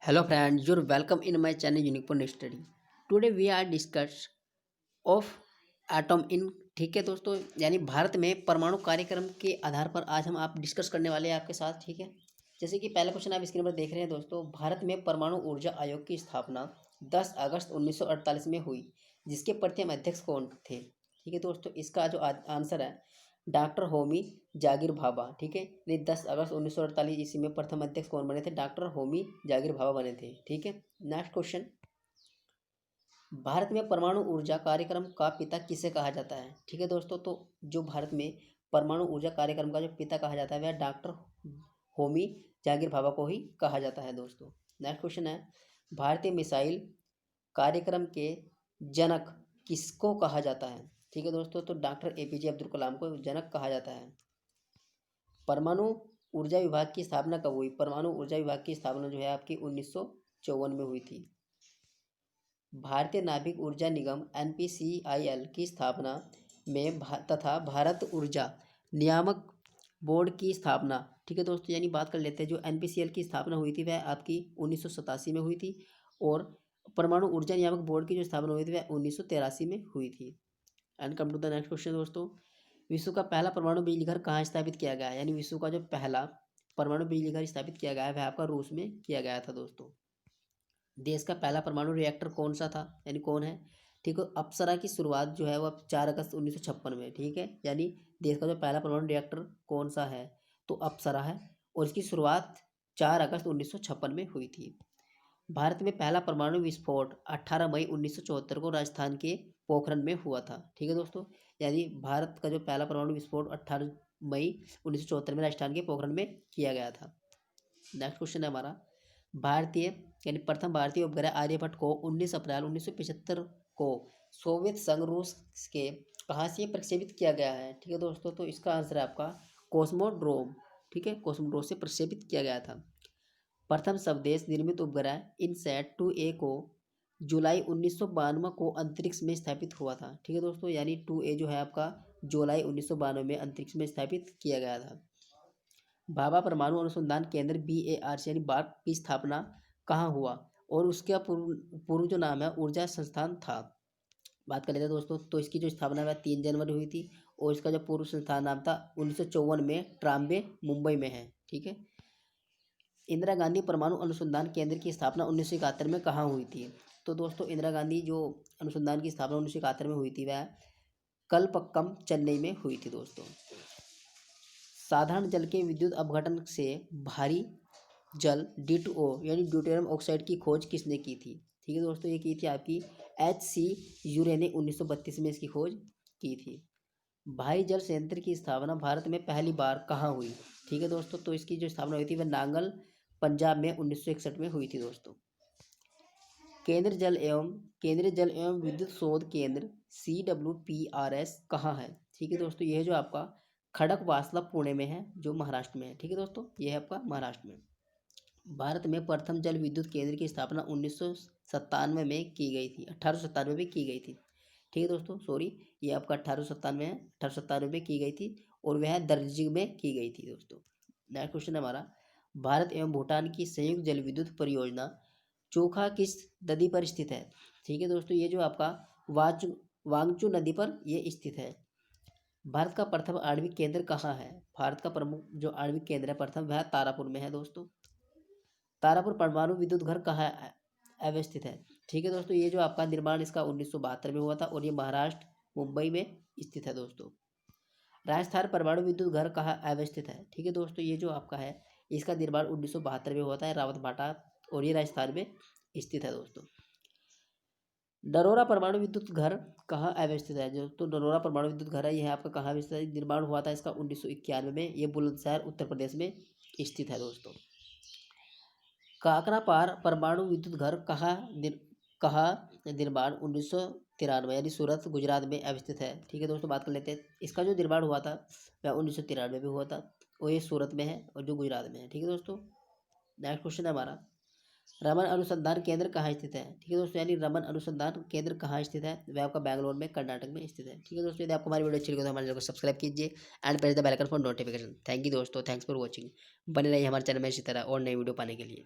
Hello friends, you're welcome in my channel Unicorn Study. Today we are discuss of atom in. ठीक है दोस्तों, यानी भारत में परमाणु कार्यक्रम के आधार पर आज हम आप डिस्कस करने वाले हैं आपके साथ। ठीक है, जैसे कि पहला क्वेश्चन आप स्क्रीन पर देख रहे हैं दोस्तों, भारत में परमाणु ऊर्जा आयोग की स्थापना 10 अगस्त 1948 में हुई, जिसके प्रथम अध्यक्ष कौन थे? ठीक है दोस्तों, इसका जो आंसर है डॉक्टर होमी जागिर भाभा। ठीक है, ये 10 अगस्त 1948 ईस्वी में प्रथम अध्यक्ष कौन बने थे? डॉक्टर होमी जागिर भाभा बने थे। ठीक है, नेक्स्ट क्वेश्चन, भारत में परमाणु ऊर्जा कार्यक्रम का पिता किसे कहा जाता है? ठीक है दोस्तों, तो जो भारत में परमाणु ऊर्जा कार्यक्रम का जो पिता कहा जाता है वह डॉक्टर होमी जागिर भाभा को ही कहा जाता है दोस्तों। नेक्स्ट क्वेश्चन है, भारतीय मिसाइल कार्यक्रम के जनक किसको कहा जाता है? ठीक है दोस्तों, तो डॉक्टर एपीजे अब्दुल कलाम को जनक कहा जाता है। परमाणु ऊर्जा विभाग की स्थापना कब हुई? परमाणु ऊर्जा विभाग की स्थापना जो है आपकी 1954 में हुई थी। भारतीय नाभिक ऊर्जा निगम एनपीसीआईएल की स्थापना में तथा भारत ऊर्जा नियामक बोर्ड की स्थापना, ठीक है दोस्तों, यानी बात कर लेते हैं जो एनपीसीएल की स्थापना हुई थी वह आपकी 1987 में हुई थी और परमाणु ऊर्जा नियामक बोर्ड की जो स्थापना हुई थी वह 1983 में हुई थी। And come to the next question दोस्तों, विश्व का पहला परमाणु बिजली घर कहाँ स्थापित किया गया है? यानी विश्व का जो पहला परमाणु बिजली घर स्थापित किया गया है वह आपका रूस में किया गया था दोस्तों। देश का पहला परमाणु रिएक्टर कौन सा था, यानी कौन है? ठीक है, अप्सरा की शुरुआत जो है वह 4 अगस्त 1956 में। ठीक है, यानी देश का जो पहला परमाणु रिएक्टर कौन सा है? तो अप्सरा है और इसकी शुरुआत 4 अगस्त 1956 में हुई थी। भारत में पहला परमाणु विस्फोट 18 मई 1974 को राजस्थान के पोखरण में हुआ था। ठीक है दोस्तों, यानी भारत का जो पहला परमाणु विस्फोट 18 मई 1974 में राजस्थान के पोखरण में किया गया था। नेक्स्ट क्वेश्चन है हमारा, भारतीय यानी प्रथम भारतीय उपग्रह आर्यभट्ट को 19 अप्रैल 1975 को सोवियत संघ रूस के कहाँ से प्रक्षेपित किया गया है? ठीक है दोस्तों, तो इसका आंसर है आपका कॉस्मोड्रोम। ठीक है, कॉस्मोड्रोम से प्रक्षेपित किया गया था। प्रथम स्वदेश निर्मित उपग्रह इनसैट 2A को जुलाई 1992 को अंतरिक्ष में स्थापित हुआ था। ठीक है दोस्तों, यानी 2A जो है आपका जुलाई 1992 में अंतरिक्ष में स्थापित किया गया था। भाभा परमाणु अनुसंधान केंद्र BARC यानी बार्क की स्थापना कहाँ हुआ और उसका पूर्व जो नाम है ऊर्जा संस्थान था? बात कर लेते हैं दोस्तों, तो इसकी जो स्थापना है 3 जनवरी हुई थी और इसका जो पूर्व संस्थान नाम था 1954 में ट्राम्बे मुंबई में है। ठीक है, इंदिरा गांधी परमाणु अनुसंधान केंद्र की स्थापना 1971 में कहाँ हुई थी? तो दोस्तों इंदिरा गांधी जो अनुसंधान की स्थापना 1971 में हुई थी वह कलपक्कम चेन्नई में हुई थी दोस्तों। साधारण जल के विद्युत अपघटन से भारी जल D2O यानी ड्यूटेरियम ऑक्साइड की खोज किसने की थी? ठीक है दोस्तों, ये की थी आपकी HC यूरे ने 1932 में इसकी खोज की थी। भारी जल संयंत्र की स्थापना भारत में पहली बार कहाँ हुई? ठीक है दोस्तों, तो इसकी जो स्थापना हुई थी वह नांगल पंजाब में 1961 में हुई थी दोस्तों। केंद्रीय जल एवं विद्युत शोध केंद्र CWPRS कहाँ है? ठीक है दोस्तों, यह जो आपका खड़कवासला पुणे में है जो महाराष्ट्र में है। ठीक है दोस्तों, यह है आपका महाराष्ट्र में। भारत में प्रथम जल विद्युत केंद्र की स्थापना 1997 में की गई थी, 1897 में की गई थी। ठीक है दोस्तों, सॉरी, ये आपका 1897 है, 1897 में की गई थी और वह दार्जिलिंग में की गई थी दोस्तों। नेक्स्ट क्वेश्चन है हमारा, भारत एवं भूटान की संयुक्त जल विद्युत परियोजना चोखा किस नदी पर स्थित है? ठीक है दोस्तों, ये जो आपका वांगचू नदी पर ये स्थित है। भारत का प्रथम आणविक केंद्र कहाँ है? भारत का प्रमुख जो आणविक केंद्र है प्रथम वह तारापुर में है दोस्तों। तारापुर परमाणु विद्युत घर कहाँ अवस्थित है? ठीक है दोस्तों, ये जो आपका निर्माण इसका 1972 में हुआ था और ये महाराष्ट्र मुंबई में स्थित है दोस्तों। राजस्थान परमाणु विद्युत घर कहाँ अवस्थित है? ठीक है दोस्तों, ये जो आपका है इसका निर्माण 1972 में होता है रावतभाटा और ये राजस्थान में स्थित है दोस्तों। नरोरा परमाणु विद्युत घर कहाँ अवस्थित है? जो तो नरोरा परमाणु विद्युत घर है यह आपका कहाँ अवस्थित है? निर्माण हुआ था इसका 1991 में, ये बुलंदशहर उत्तर प्रदेश में स्थित है दोस्तों। काकरापार परमाणु विद्युत घर कहाँ निर्माण 1993 यानी सूरत गुजरात में अवस्थित है। ठीक है दोस्तों, बात कर लेते हैं, इसका जो निर्माण हुआ था वह 1993 में हुआ था और ये सूरत में है और जो गुजरात में है। ठीक है दोस्तों, नेक्स्ट क्वेश्चन है हमारा, रमन अनुसंधान केंद्र कहाँ स्थित है? ठीक है दोस्तों, यानी रमन अनुसंधान केंद्र कहाँ स्थित है? वह आपका बैंगलोर में कर्नाटक में स्थित है। ठीक है दोस्तों, यदि आपको हमारी वीडियो अच्छी लगी तो हमारे चैनल को सब्सक्राइब कीजिए and press the bell icon for notification. Thank you दोस्तों, थैंक्स फॉर वॉचिंग। बने रहिए हमारे चैनल में इसी तरह और नई वीडियो पाने के लिए।